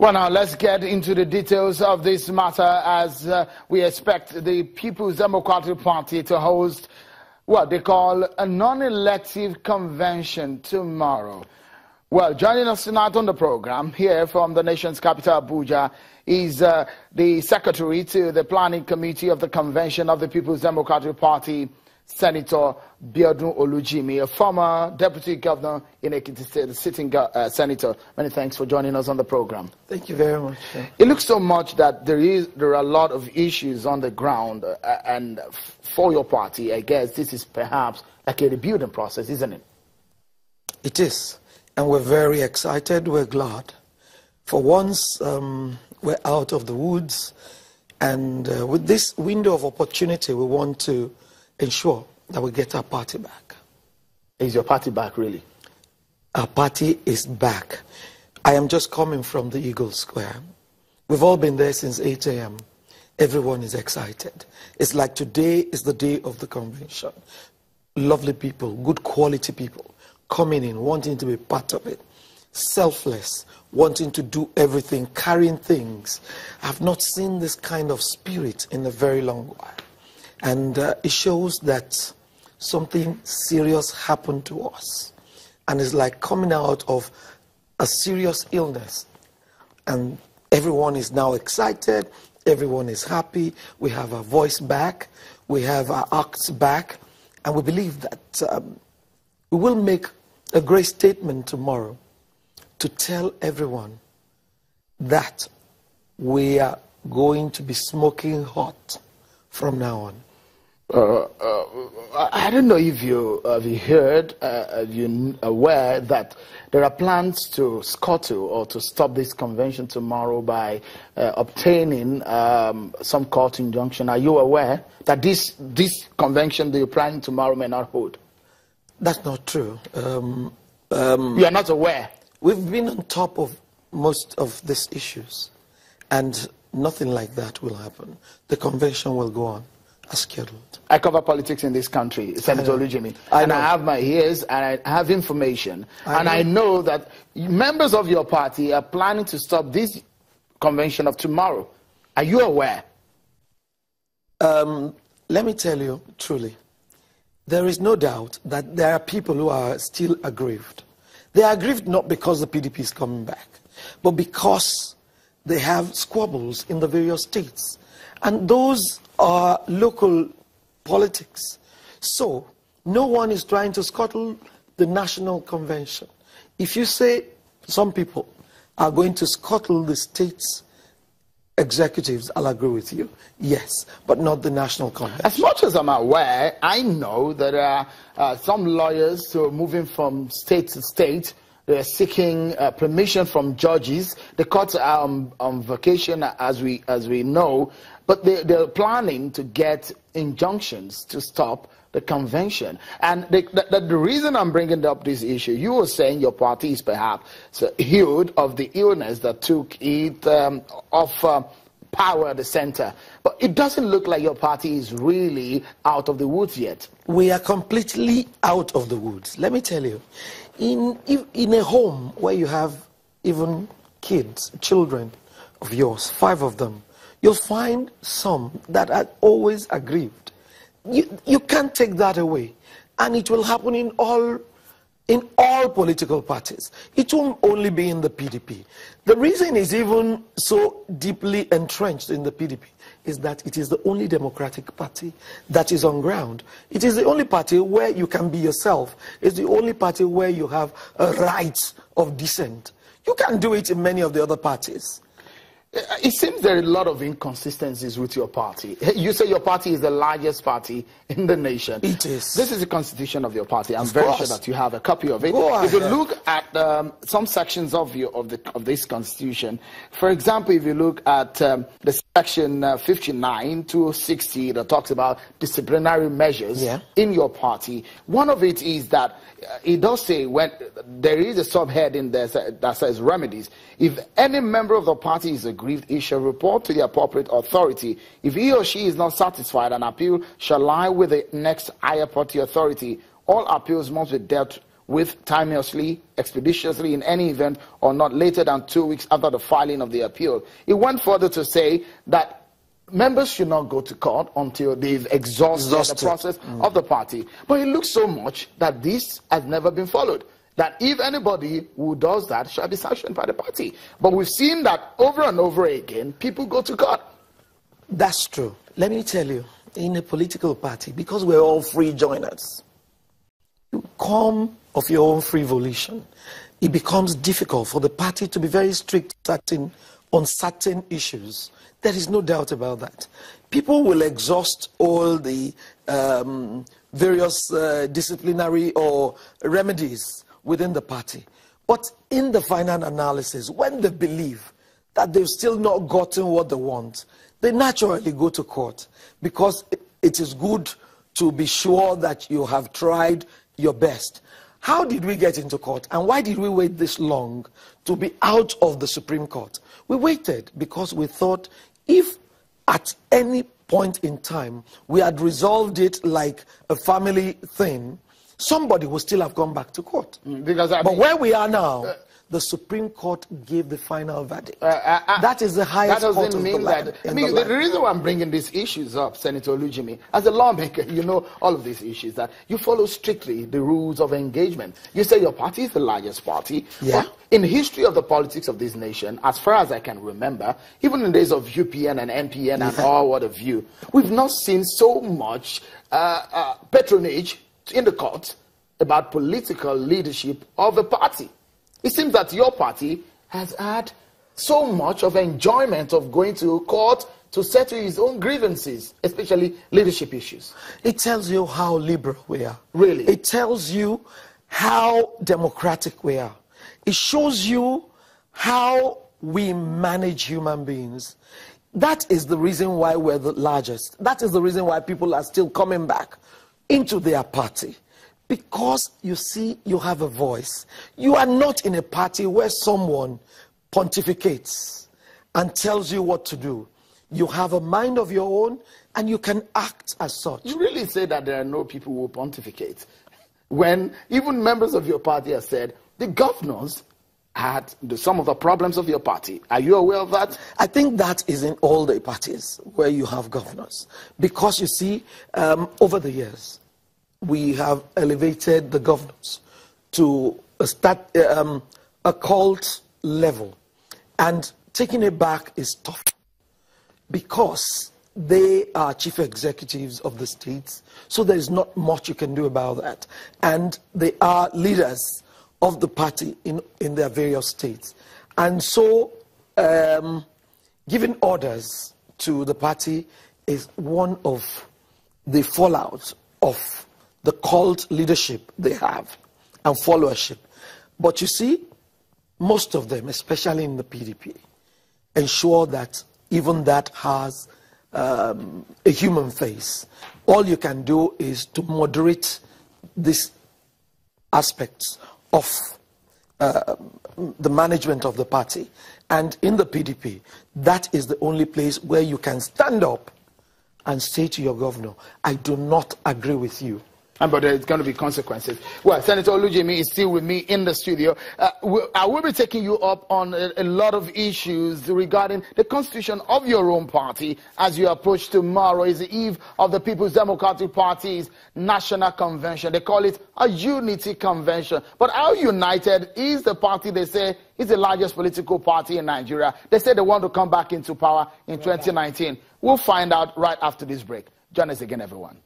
Well, now let's get into the details of this matter as we expect the People's Democratic Party to host what they call a non-elective convention tomorrow. Well, joining us tonight on the program here from the nation's capital, Abuja, is the secretary to the planning committee of the convention of the People's Democratic Party, Senator Biodun Olujimi, a former deputy governor in Ekiti State, the sitting senator. Many thanks for joining us on the program. Thank you very much. It looks so much that there are a lot of issues on the ground, and for your party, I guess this is perhaps like a rebuilding process, isn't it? It is, and we're very excited. We're glad. For once, we're out of the woods, and with this window of opportunity, we want to ensure that we get our party back. Is your party back, really? Our party is back. I am just coming from the Eagle Square. We've all been there since 8 a.m. Everyone is excited. It's like today is the day of the convention. Lovely people, good quality people, coming in, wanting to be part of it. Selfless, wanting to do everything, carrying things. I've not seen this kind of spirit in a very long while. And it shows that something serious happened to us. And it's like coming out of a serious illness. And everyone is now excited. Everyone is happy. We have our voice back. We have our acts back. And we believe that we will make a great statement tomorrow to tell everyone that we are going to be smoking hot from now on. I don't know if you heard, you're aware that there are plans to scuttle or to stop this convention tomorrow by obtaining some court injunction. Are you aware that this convention that you're planning tomorrow may not hold? That's not true. You are not aware? We've been on top of most of these issues, and nothing like that will happen. The convention will go on as scheduled. I cover politics in this country, Senator Olujimi, and I have my ears and I have information, and I know that members of your party are planning to stop this convention of tomorrow. Are you aware? Let me tell you truly, there is no doubt that there are people who are still aggrieved. They are aggrieved not because the PDP is coming back, but because they have squabbles in the various states. And those are local politics. So, no one is trying to scuttle the national convention. If you say some people are going to scuttle the state's executives, I'll agree with you. Yes, but not the national convention. As much as I'm aware, I know that there are some lawyers who are moving from state to state. They're seeking permission from judges. The courts are on vacation, as we know, but they're planning to get injunctions to stop the convention. And the reason I'm bringing up this issue, you were saying your party is perhaps healed of the illness that took it off power at the center. But it doesn't look like your party is really out of the woods yet. We are completely out of the woods. Let me tell you, in a home where you have even kids, children of yours, 5 of them, you'll find some that are always aggrieved. You can't take that away. And it will happen in all political parties. It won't only be in the PDP. The reason is even so deeply entrenched in the PDP is that it is the only democratic party that is on ground. It is the only party where you can be yourself. It's the only party where you have a right of dissent. You can't do it in many of the other parties. It seems there are a lot of inconsistencies with your party. You say your party is the largest party in the nation. It is. This is the constitution of your party. I'm very sure that you have a copy of it. If you look at some sections of this constitution, for example, if you look at the section 59 to 60 that talks about disciplinary measures in your party, one of it is that it does say when there is a subheading there that says remedies. If any member of the party is aggrieved, he shall report to the appropriate authority. If he or she is not satisfied, an appeal shall lie with the next higher party authority. All appeals must be dealt with timeously, expeditiously in any event or not later than 2 weeks after the filing of the appeal. It went further to say that members should not go to court until they've exhausted the process of the party. But it looks so much that this has never been followed. That if anybody who does that shall be sanctioned by the party. But we've seen that over and over again, people go to court. That's true. Let me tell you, in a political party, because we're all free joiners, you come of your own free volition, it becomes difficult for the party to be very strict on certain issues. There is no doubt about that. People will exhaust all the various disciplinary or remedies within the party. But in the final analysis, when they believe that they've still not gotten what they want, they naturally go to court, because it is good to be sure that you have tried your best. How did we get into court, and why did we wait this long to be out of the Supreme Court? We waited because we thought if at any point in time we had resolved it like a family thing, somebody would still have gone back to court. But where we are now, the Supreme Court gave the final verdict. That is the highest court of the land. The reason why I'm bringing these issues up, Senator Olujimi, as a lawmaker, you know all of these issues, that you follow strictly the rules of engagement. You say your party is the largest party. Yeah. But in the history of the politics of this nation, as far as I can remember, even in the days of UPN and NPN and all what have you, we've not seen so much patronage in the court about political leadership of the party. It seems that your party has had so much of enjoyment of going to court to settle his own grievances, especially leadership issues. It tells you how liberal we are. Really? It tells you how democratic we are. It shows you how we manage human beings. That is the reason why we're the largest. That is the reason why people are still coming back into their party. Because, you see, you have a voice. You are not in a party where someone pontificates and tells you what to do. You have a mind of your own, and you can act as such. You really say that there are no people who pontificate, when even members of your party have said the governors had some of the problems of your party. Are you aware of that? I think that is in all the parties where you have governors. Because, you see, over the years, we have elevated the governors to a cult level. And taking it back is tough, because they are chief executives of the states, so there is not much you can do about that. And they are leaders of the party in their various states. And so giving orders to the party is one of the fallout of the cult leadership they have and followership. But you see, most of them, especially in the PDP, ensure that even that has a human face. All you can do is to moderate these aspects of the management of the party. And in the PDP, that is the only place where you can stand up and say to your governor, I do not agree with you. But there's going to be consequences. Well, Senator Olujimi is still with me in the studio. I will be taking you up on a lot of issues regarding the constitution of your own party as you approach tomorrow. Is the eve of the People's Democratic Party's National Convention. They call it a unity convention. But how united is the party they say is the largest political party in Nigeria? They say they want to come back into power in 2019. We'll find out right after this break. Join us again, everyone.